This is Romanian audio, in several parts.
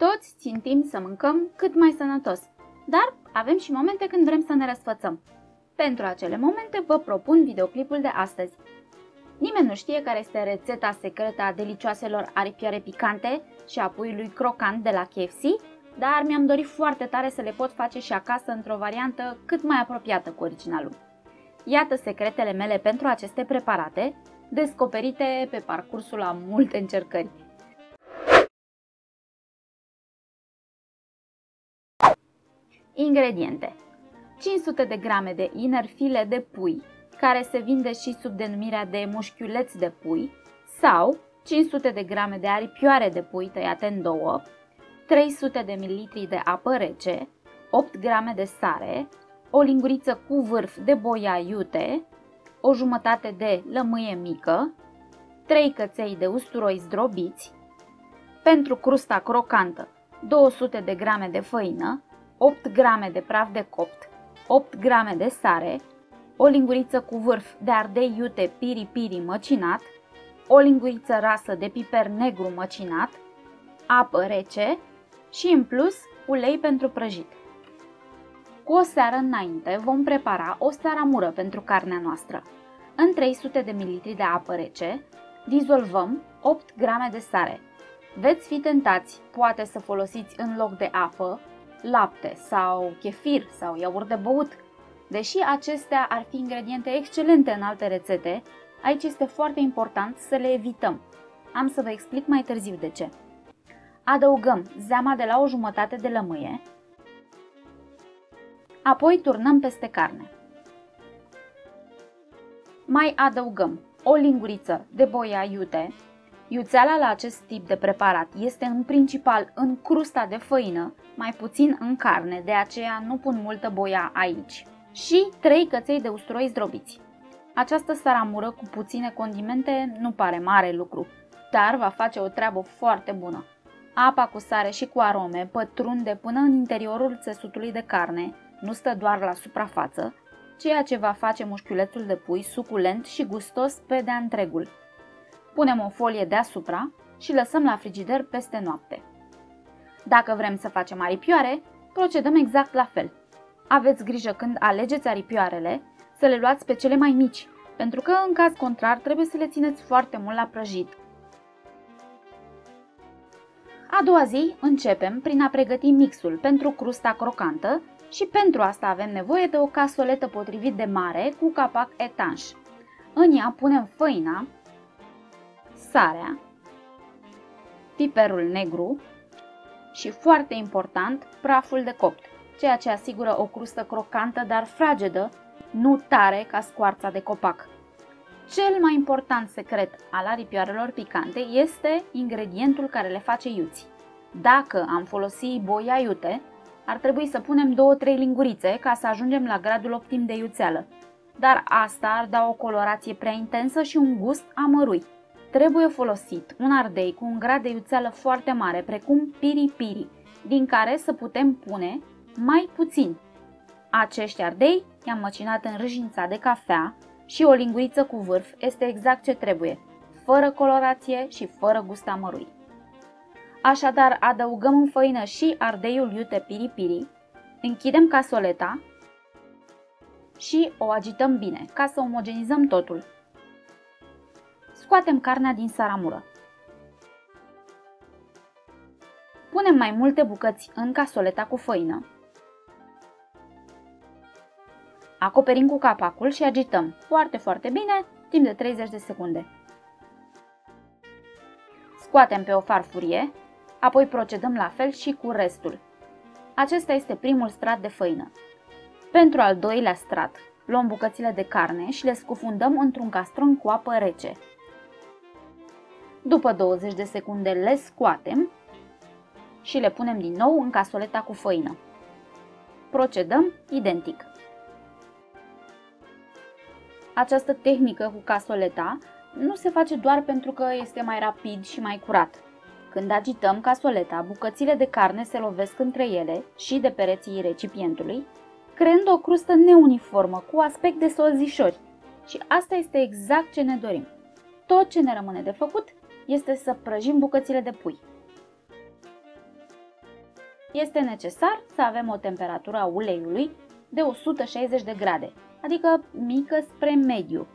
Toți țintim să mâncăm cât mai sănătos, dar avem și momente când vrem să ne răsfățăm. Pentru acele momente vă propun videoclipul de astăzi. Nimeni nu știe care este rețeta secretă a delicioaselor aripioare picante și a puiului crocant de la KFC, dar mi-am dorit foarte tare să le pot face și acasă într-o variantă cât mai apropiată cu originalul. Iată secretele mele pentru aceste preparate, descoperite pe parcursul a multe încercări. Ingrediente: 500 de grame de inner file de pui, care se vinde și sub denumirea de mușchiuleți de pui, sau 500 de grame de aripioare de pui tăiate în două, 300 de ml de apă rece, 8 grame de sare, o linguriță cu vârf de boia iute, o jumătate de lămâie mică, 3 căței de usturoi zdrobiți, pentru crusta crocantă 200 de grame de făină, 8 grame de praf de copt, 8 grame de sare, o linguriță cu vârf de ardei iute piri-piri măcinat, o linguriță rasă de piper negru măcinat, apă rece și, în plus, ulei pentru prăjit. Cu o seară înainte vom prepara o saramură pentru carnea noastră. În 300 de ml de apă rece dizolvăm 8 grame de sare. Veți fi tentați poate să folosiți în loc de apă lapte sau chefir sau iaurt de băut. Deși acestea ar fi ingrediente excelente în alte rețete, aici este foarte important să le evităm. Am să vă explic mai târziu de ce. Adăugăm zeama de la o jumătate de lămâie, apoi turnăm peste carne. Mai adăugăm o linguriță de boia iute. Iuțeala la acest tip de preparat este în principal în crusta de făină, mai puțin în carne, de aceea nu pun multă boia aici. Și 3 căței de usturoi zdrobiți. Această saramură cu puține condimente nu pare mare lucru, dar va face o treabă foarte bună. Apa cu sare și cu arome pătrunde până în interiorul țesutului de carne, nu stă doar la suprafață, ceea ce va face mușchiulețul de pui suculent și gustos pe de-a întregul. Punem o folie deasupra și lăsăm la frigider peste noapte. Dacă vrem să facem aripioare, procedăm exact la fel. Aveți grijă când alegeți aripioarele să le luați pe cele mai mici, pentru că în caz contrar trebuie să le țineți foarte mult la prăjit. A doua zi începem prin a pregăti mixul pentru crusta crocantă și pentru asta avem nevoie de o casoletă potrivit de mare cu capac etanș. În ea punem făina, sarea, piperul negru și, foarte important, praful de copt, ceea ce asigură o crustă crocantă, dar fragedă, nu tare ca scoarța de copac. Cel mai important secret al aripioarelor picante este ingredientul care le face iuți. Dacă am folosit boia iute, ar trebui să punem 2-3 lingurițe ca să ajungem la gradul optim de iuțeală, dar asta ar da o colorație prea intensă și un gust amărui. Trebuie folosit un ardei cu un grad de iuțeală foarte mare, precum piri-piri, din care să putem pune mai puțin. Acești ardei i-am măcinat în râșința de cafea și o linguriță cu vârf este exact ce trebuie, fără colorație și fără gust amărui. Așadar, adăugăm în făină și ardeiul iute piri-piri, închidem casoleta și o agităm bine ca să omogenizăm totul. Scoatem carnea din saramură. Punem mai multe bucăți în casoleta cu făină. Acoperim cu capacul și agităm foarte bine timp de 30 de secunde. Scoatem pe o farfurie, apoi procedăm la fel și cu restul. Acesta este primul strat de făină. Pentru al doilea strat, luăm bucățile de carne și le scufundăm într-un castron cu apă rece. După 20 de secunde le scoatem și le punem din nou în casoleta cu făină. Procedăm identic. Această tehnică cu casoleta nu se face doar pentru că este mai rapid și mai curat. Când agităm casoleta, bucățile de carne se lovesc între ele și de pereții recipientului, creând o crustă neuniformă cu aspect de solzișori. Și asta este exact ce ne dorim. Tot ce ne rămâne de făcut este să prăjim bucățile de pui. Este necesar să avem o temperatură a uleiului de 160 de grade, adică mică spre mediu.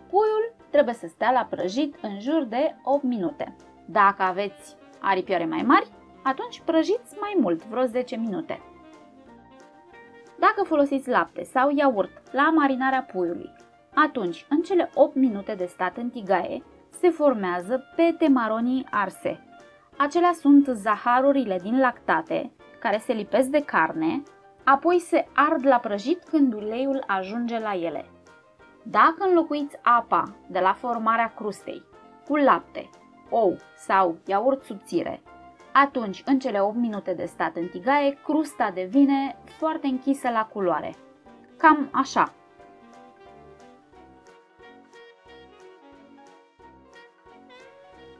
Puiul trebuie să stea la prăjit în jur de 8 minute. Dacă aveți aripioare mai mari, atunci prăjiți mai mult, vreo 10 minute. Dacă folosiți lapte sau iaurt la marinarea puiului, atunci, în cele 8 minute de stat în tigaie, se formează pete maronii arse. Acelea sunt zaharurile din lactate care se lipesc de carne, apoi se ard la prăjit când uleiul ajunge la ele. Dacă înlocuiți apa de la formarea crustei cu lapte, ou sau iaurt subțire, atunci, în cele 8 minute de stat în tigaie, crusta devine foarte închisă la culoare. Cam așa.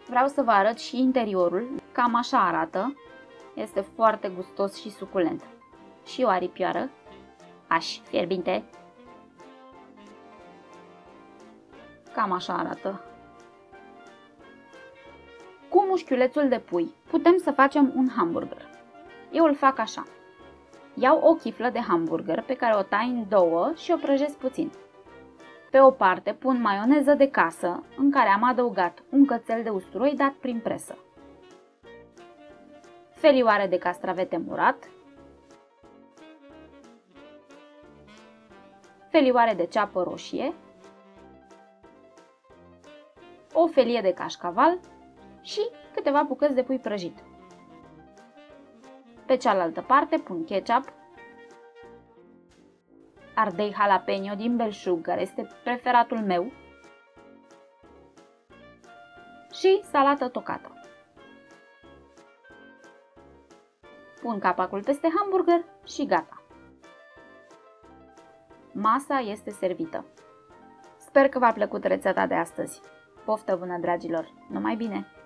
Vreau să vă arăt și interiorul, cam așa arată. Este foarte gustos și suculent. Și o aripioară, fierbinte. Cam așa arată. Cu mușchiulețul de pui putem să facem un hamburger. Eu îl fac așa. Iau o chiflă de hamburger pe care o tai în două și o prăjesc puțin. Pe o parte pun maioneză de casă, în care am adăugat un cățel de usturoi dat prin presă, felioare de castravete murat, felioare de ceapă roșie, o felie de cașcaval și câteva bucăți de pui prăjit. Pe cealaltă parte pun ketchup, ardei jalapeno din belșug, care este preferatul meu, și salată tocată. Pun capacul peste hamburger și gata. Masa este servită. Sper că v-a plăcut rețeta de astăzi. Poftă bună, dragilor! Numai bine!